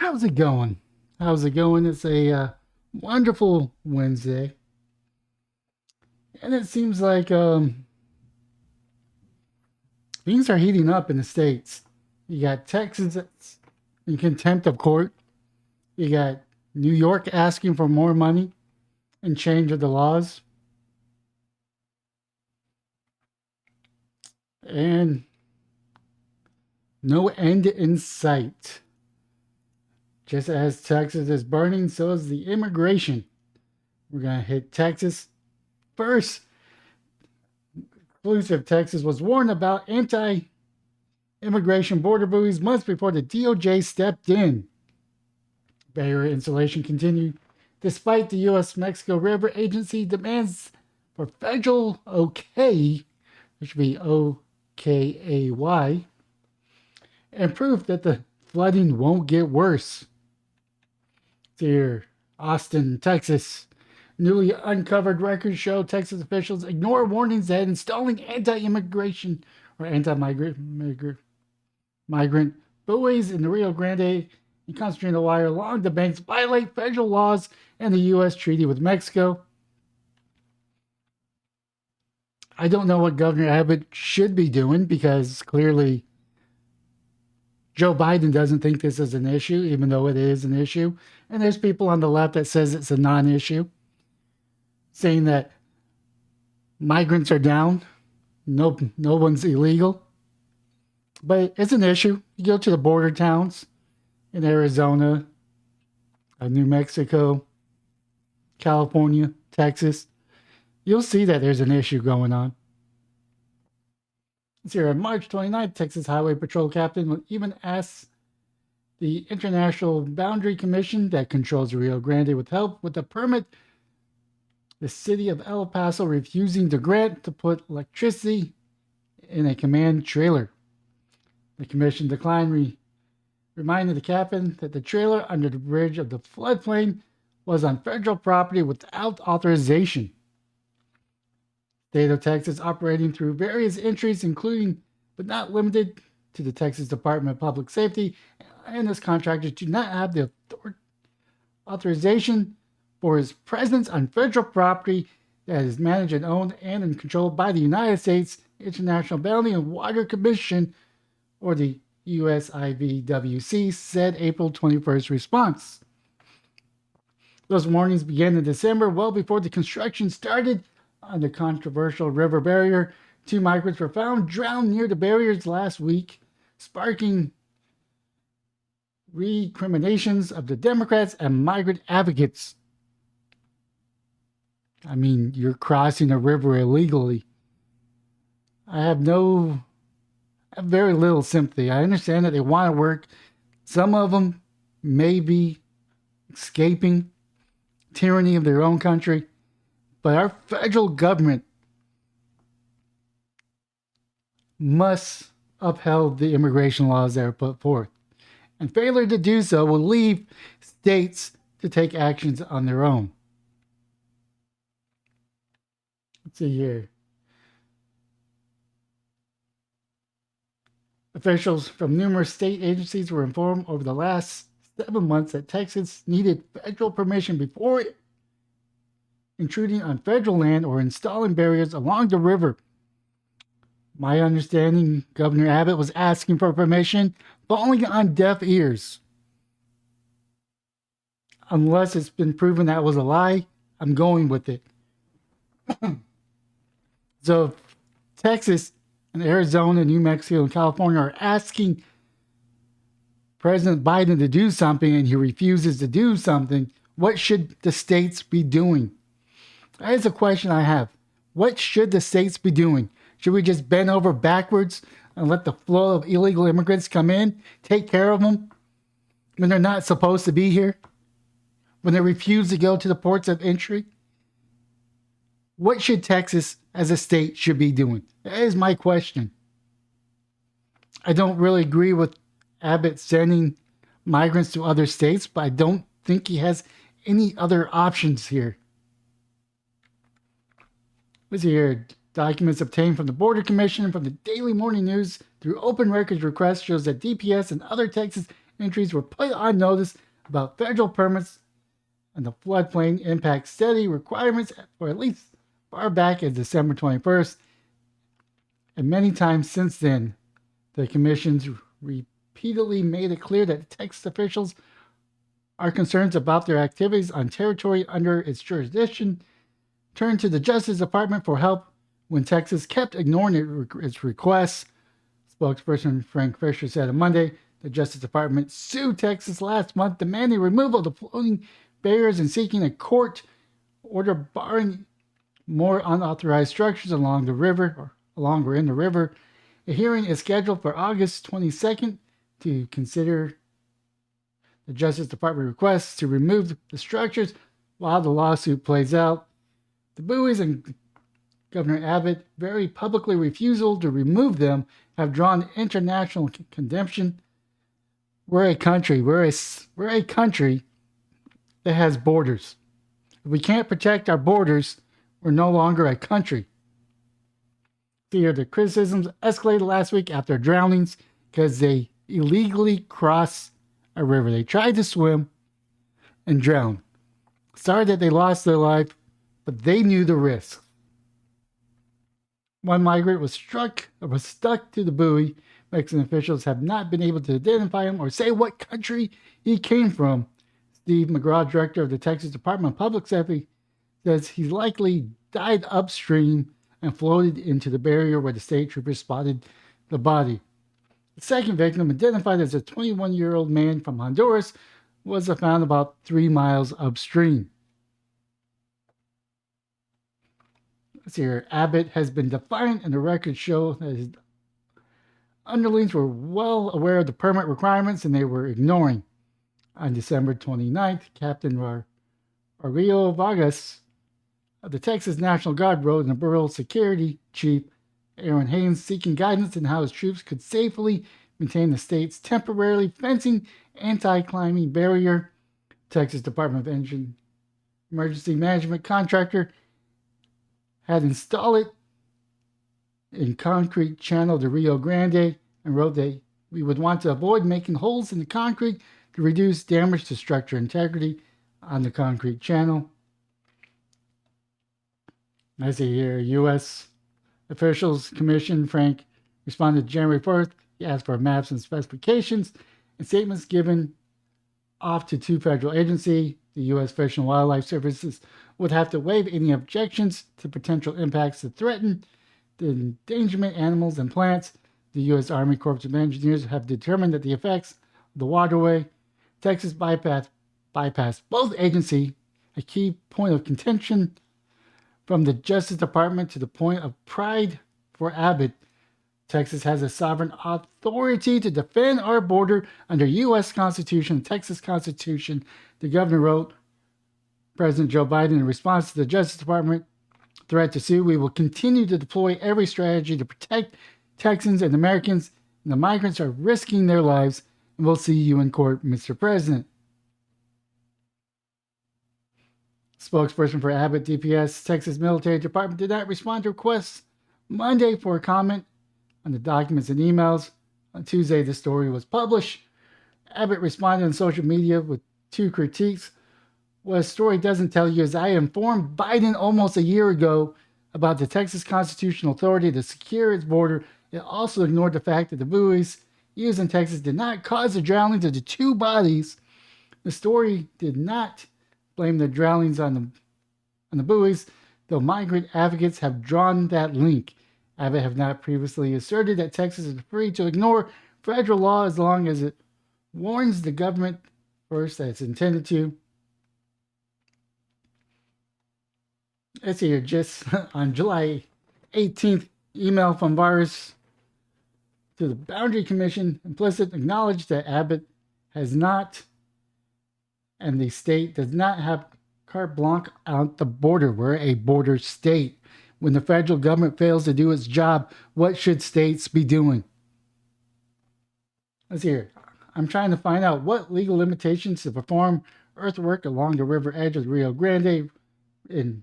How's it going? How's it going? It's a wonderful Wednesday, and it seems like things are heating up in the states. You got Texas that's in contempt of court. You got New York asking for more money and change of the laws, and no end in sight. Just as Texas is burning, so is the immigration. We're gonna hit Texas first. Exclusive Texas was warned about anti-immigration border buoys months before the DOJ stepped in. Barrier installation continued despite the U.S.-Mexico River Agency demands for federal okay, which should be OKAY, and proof that the flooding won't get worse. Dear Austin, Texas. Newly uncovered records show Texas officials ignore warnings that installing anti-immigration or migrant buoys in the Rio Grande and concentrated wire along the banks violate federal laws and the U.S. treaty with Mexico. I don't know what Governor Abbott should be doing because clearly Joe Biden doesn't think this is an issue, even though it is an issue. And there's people on the left that says it's a non-issue, saying that migrants are down, no one's illegal. But it's an issue. You go to the border towns in Arizona, New Mexico, California, Texas, you'll see that there's an issue going on. It's here on March 29th, Texas Highway Patrol Captain will even ask the International Boundary Commission that controls the Rio Grande with help with the permit. The city of El Paso refusing to grant to put electricity in a command trailer. The commission declined, reminded the captain that the trailer under the bridge of the floodplain was on federal property without authorization. State of Texas operating through various entries, including but not limited to the Texas Department of Public Safety, and its contractors do not have the authorization for his presence on federal property that is managed and owned and controlled by the United States International Boundary and Water Commission, or the USIVWC, said April 21st response. Those warnings began in December, well before the construction started on the controversial river barrier. 2 migrants were found drowned near the barriers last week, sparking recriminations of the Democrats and migrant advocates. I mean, you're crossing a river illegally. I have very little sympathy. I understand that they want to work. Some of them may be escaping tyranny of their own country, but our federal government must uphold the immigration laws that are put forth. And failure to do so will leave states to take actions on their own. Let's see here. Officials from numerous state agencies were informed over the last 7 months that Texas needed federal permission before intruding on federal land or installing barriers along the river. My understanding, Governor Abbott was asking for permission, falling on deaf ears. Unless it's been proven that was a lie, I'm going with it. So Texas and Arizona, New Mexico, and California are asking President Biden to do something and he refuses to do something. What should the states be doing? That is a question I have. What should the states be doing? Should we just bend over backwards and let the flow of illegal immigrants come in, take care of them when they're not supposed to be here? When they refuse to go to the ports of entry? What should Texas as a state should be doing? That is my question. I don't really agree with Abbott sending migrants to other states, but I don't think he has any other options here. Let's see here. Documents obtained from the Border Commission and from the Daily Morning News through open records request shows that DPS and other Texas entries were put on notice about federal permits and the floodplain impact study requirements for at least far back as December 21st. And many times since then, the commissions repeatedly made it clear that Texas officials are concerned about their activities on territory under its jurisdiction, turned to the Justice Department for help when Texas kept ignoring its requests. Spokesperson Frank Fisher said on Monday the Justice Department sued Texas last month, demanding removal of the floating barriers and seeking a court order barring more unauthorized structures along the river or in the river. A hearing is scheduled for August 22nd to consider the Justice Department requests to remove the structures while the lawsuit plays out. The buoys and Governor Abbott very publicly refusal to remove them have drawn international condemnation. We're a country that has borders. If we can't protect our borders, we're no longer a country. The criticisms escalated last week after drownings because they illegally crossed a river. They tried to swim and drowned. Sorry that they lost their life, but they knew the risk. One migrant was stuck to the buoy. Mexican officials have not been able to identify him or say what country he came from. Steve McGraw, director of the Texas Department of Public Safety, says he likely died upstream and floated into the barrier where the state troopers spotted the body. The second victim, identified as a 21-year-old man from Honduras, was found about 3 miles upstream. Let's see here. Abbott has been defiant, and the records show that his underlings were well aware of the permit requirements and they were ignoring. On December 29th, Captain Aurelio Vargas of the Texas National Guard wrote in a Bureau Security Chief Aaron Haynes seeking guidance on how his troops could safely maintain the state's temporarily fencing anti-climbing barrier. Texas Department of Emergency Management contractor had installed it in concrete channel to Rio Grande and wrote that we would want to avoid making holes in the concrete to reduce damage to structure integrity on the concrete channel. I see here, U.S. Officials Commission Frank responded January 4th. He asked for maps and specifications and statements given off to 2 federal agencies. The U.S. Fish and Wildlife Services would have to waive any objections to potential impacts that threaten the endangerment animals and plants. The U.S. Army Corps of Engineers have determined that the effects of the waterway Texas bypassed both agencies, a key point of contention from the Justice Department to the point of pride for Abbott. Texas has a sovereign authority to defend our border under U.S. Constitution, Texas Constitution. The governor wrote President Joe Biden in response to the Justice Department threat to sue. We will continue to deploy every strategy to protect Texans and Americans, and the migrants are risking their lives, and we'll see you in court, Mr. President. Spokesperson for Abbott DPS Texas Military Department did not respond to requests Monday for a comment on the documents and emails. On Tuesday, the story was published. Abbott responded on social media with 2 critiques. What a story doesn't tell you is I informed Biden almost a year ago about the Texas Constitutional Authority to secure its border. It also ignored the fact that the buoys used in Texas did not cause the drownings of the 2 bodies. The story did not blame the drownings on the buoys, though migrant advocates have drawn that link. Abbott have not previously asserted that Texas is free to ignore federal law as long as it warns the government first that it's intended to. Let's see here, just on July 18th, email from Vargas to the Boundary Commission implicit acknowledged that Abbott has not, and the state does not have carte blanche out the border. We're a border state. When the federal government fails to do its job, what should states be doing? Let's see here. I'm trying to find out what legal limitations to perform earthwork along the river edge of the Rio Grande in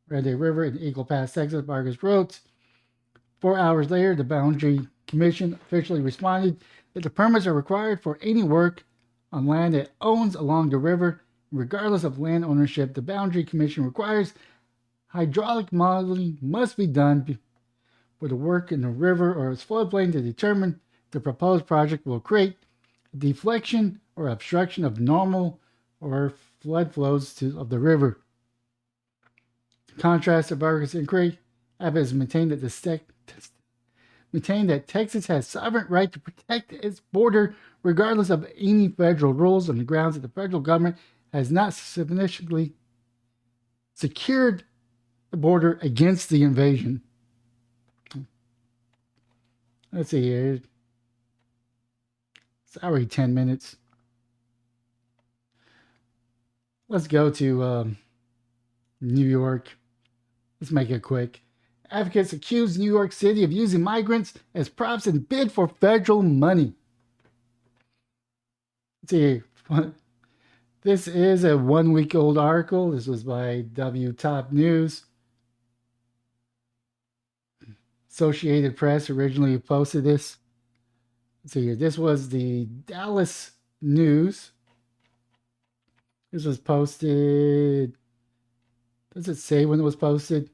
Grande River in Eagle Pass, Texas. Vargas wrote. 4 hours later, the Boundary Commission officially responded that the permits are required for any work on land it owns along the river. Regardless of land ownership, the Boundary Commission requires hydraulic modeling must be done for the work in the river or its floodplain to determine if the proposed project will create deflection or obstruction of normal or flood flows of the river. In contrast to Vargas inquiry, Abbott has maintained that Texas has sovereign right to protect its border regardless of any federal rules on the grounds that the federal government has not sufficiently secured the border against the invasion. Let's see here. It's already 10 minutes. Let's go to New York. Let's make it quick. Advocates accuse New York City of using migrants as props and bid for federal money. Let's see. This is a 1 week old article. This was by W Top News. Associated Press originally posted this. Let's see here. This was the Dallas News. This was posted. Does it say when it was posted?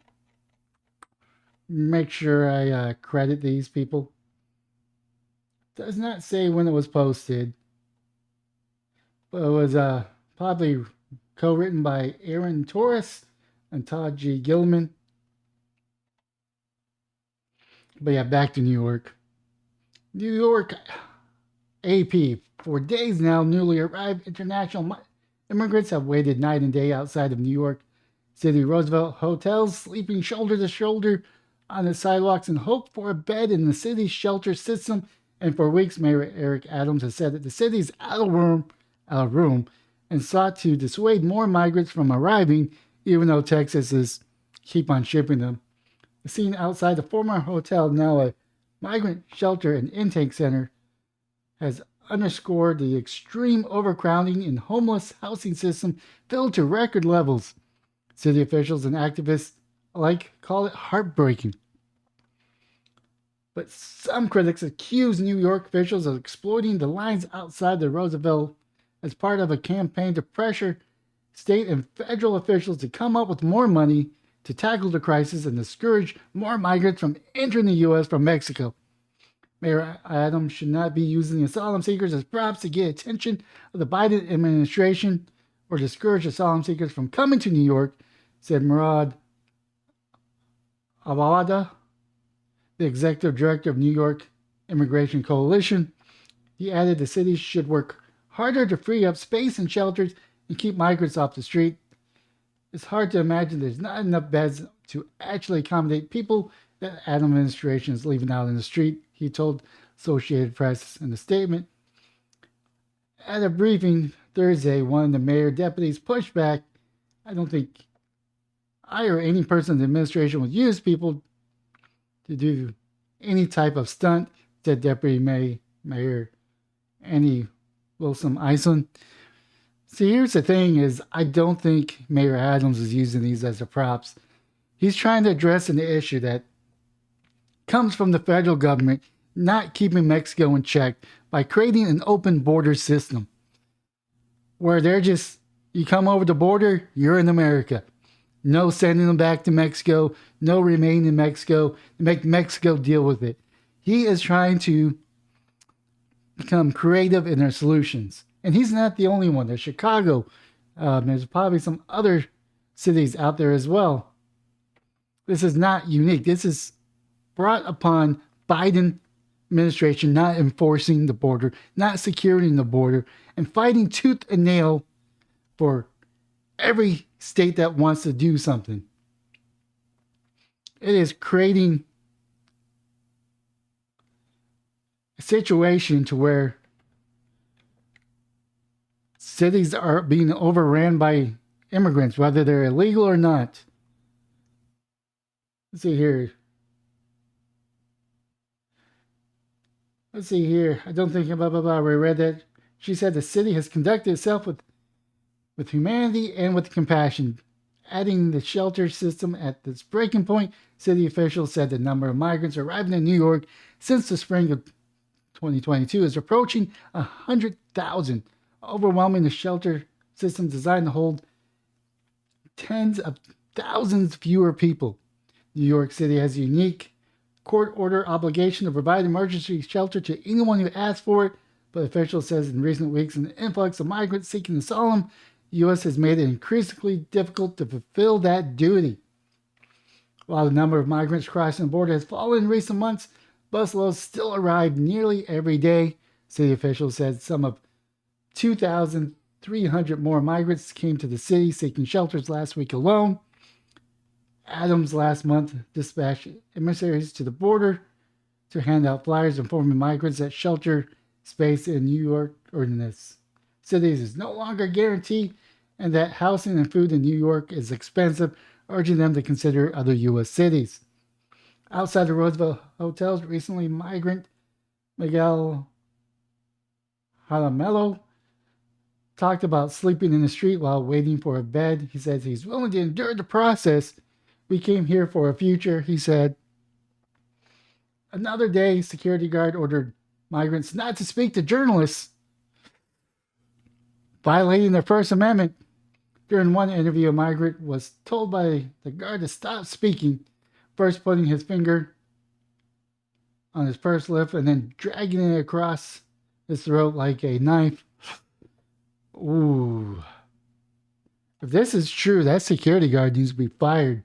Make sure I credit these people. Does not say when it was posted. But it was probably co-written by Aaron Torres and Todd G. Gilman. But yeah, back to New York. New York AP. For days now, newly arrived international immigrants have waited night and day outside of New York City Roosevelt hotels, sleeping shoulder to shoulder on the sidewalks in hope for a bed in the city's shelter system. And for weeks, Mayor Eric Adams has said that the city's out of room and sought to dissuade more migrants from arriving, even though Texas is keep on shipping them. The scene outside the former hotel, now a migrant shelter and intake center, has underscored the extreme overcrowding in homeless housing system filled to record levels. City officials and activists alike call it heartbreaking. But some critics accuse New York officials of exploiting the lines outside the Roosevelt as part of a campaign to pressure state and federal officials to come up with more money to tackle the crisis and discourage more migrants from entering the U.S. from Mexico. Mayor Adams should not be using asylum seekers as props to get attention of the Biden administration or discourage asylum seekers from coming to New York, said Murad Awada, the executive director of New York Immigration Coalition. He added the city should work harder to free up space and shelters and keep migrants off the street. It's hard to imagine there's not enough beds to actually accommodate people that Adams administration is leaving out in the street, he told Associated Press in a statement. At a briefing Thursday, one of the mayor deputies pushed back. I don't think I or any person in the administration would use people to do any type of stunt, said Deputy Mayor Annie Wilson Iceland. See, here's the thing is, I don't think Mayor Adams is using these as the props. He's trying to address an issue that comes from the federal government not keeping Mexico in check by creating an open border system where they're just, you come over the border, you're in America. No sending them back to Mexico, no remaining in Mexico, make Mexico deal with it. He is trying to become creative in their solutions. And he's not the only one. There's Chicago. There's probably some other cities out there as well. This is not unique. This is brought upon Biden administration not enforcing the border, not securing the border, and fighting tooth and nail for every state that wants to do something. It is creating a situation to where cities are being overran by immigrants, whether they're illegal or not. Let's see here. I don't think blah, blah, blah. We read that. She said the city has conducted itself with humanity and with compassion. Adding the shelter system at this breaking point, city officials said the number of migrants arriving in New York since the spring of 2022 is approaching 100,000, overwhelming the shelter system designed to hold tens of thousands fewer people. New York City has a unique court order obligation to provide emergency shelter to anyone who asks for it, but officials says in recent weeks an influx of migrants seeking asylum, the U.S. has made it increasingly difficult to fulfill that duty. While the number of migrants crossing the border has fallen in recent months, busloads still arrive nearly every day. City officials said some of 2,300 more migrants came to the city seeking shelters last week alone. Adams last month dispatched emissaries to the border to hand out flyers informing migrants that shelter space in New York or in this cities is no longer guaranteed and that housing and food in New York is expensive, urging them to consider other U.S. cities. Outside the Roosevelt hotels, recently migrant Miguel Jaramillo talked about sleeping in the street while waiting for a bed. He says he's willing to endure the process. We came here for a future, he said. Another day, security guard ordered migrants not to speak to journalists, violating their First Amendment. During one interview, a migrant was told by the guard to stop speaking, first putting his finger on his pursed lip and then dragging it across his throat like a knife. Ooh. If this is true, that security guard needs to be fired.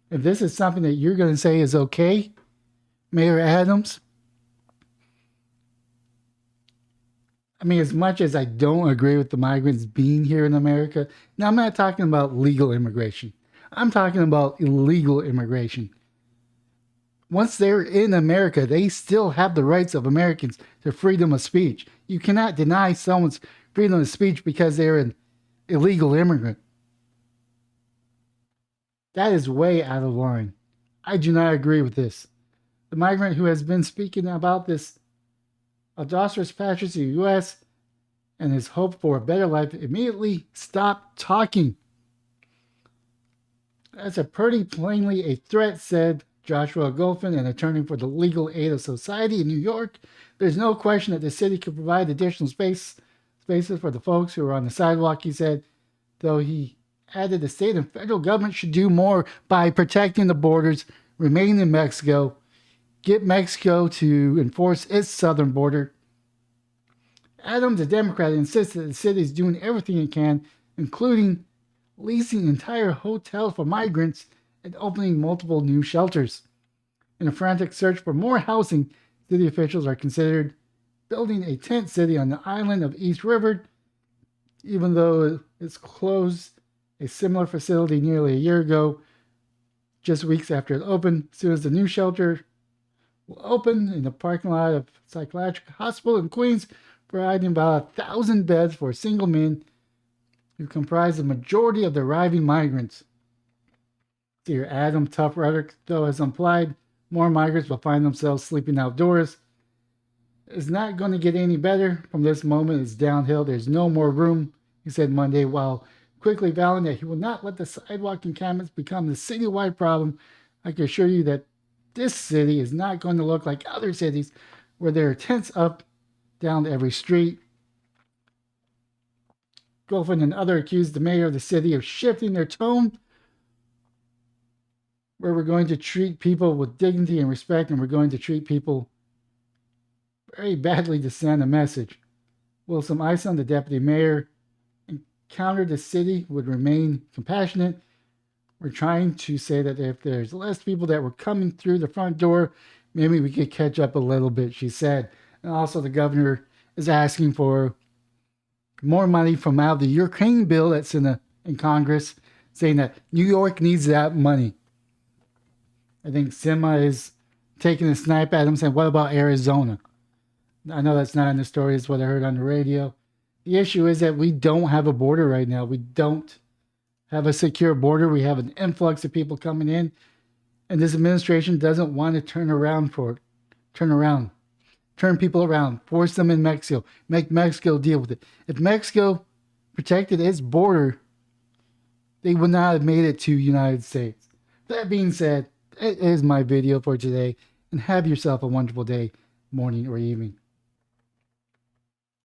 If this is something that you're going to say is okay, Mayor Adams, I mean, as much as I don't agree with the migrants being here in America, now I'm not talking about legal immigration. I'm talking about illegal immigration. Once they're in America, they still have the rights of Americans to freedom of speech. You cannot deny someone's freedom of speech because they're an illegal immigrant. That is way out of line. I do not agree with this. The migrant who has been speaking about this audacious passage to the U.S. and his hope for a better life immediately stopped talking. That's a pretty plainly a threat, said Joshua Golphin, an attorney for the Legal Aid of Society in New York. There's no question that the city could provide additional spaces for the folks who are on the sidewalk, he said, though he added the state and federal government should do more by protecting the borders, remain in Mexico, get Mexico to enforce its southern border. Adams, a Democrat, insists that the city is doing everything it can, including leasing entire hotels for migrants and opening multiple new shelters. In a frantic search for more housing, city officials are considered building a tent city on the island of East River, even though it's closed a similar facility nearly a year ago, just weeks after it opened. As soon as the new shelter will open in the parking lot of Psychiatric Hospital in Queens, providing about 1,000 beds for single men who comprise the majority of the arriving migrants. Dear Adam, tough rhetoric, though, has implied more migrants will find themselves sleeping outdoors. It's not going to get any better. From this moment, it's downhill. There's no more room, he said Monday, while quickly vowing that he will not let the sidewalk encampments become the citywide problem. I can assure you that this city is not going to look like other cities where there are tents up down every street. Golphin and others accused the mayor of the city of shifting their tone, where we're going to treat people with dignity and respect, and we're going to treat people very badly to send a message. Wilson Isom, the deputy mayor, countered the city would remain compassionate. We're trying to say that if there's less people that were coming through the front door, maybe we could catch up a little bit, she said. And also the governor is asking for more money from out of the Ukraine bill that's in Congress, saying that New York needs that money. I think Sima is taking a snipe at him, saying, what about Arizona? I know that's not in the story, it's what I heard on the radio. The issue is that we don't have a border right now. We don't have a secure border. We have an influx of people coming in, and this administration doesn't want to turn people around, force them in Mexico, make Mexico deal with it. If Mexico protected its border, they would not have made it to the United States. That being said, it is my video for today, and have yourself a wonderful day, morning, or evening.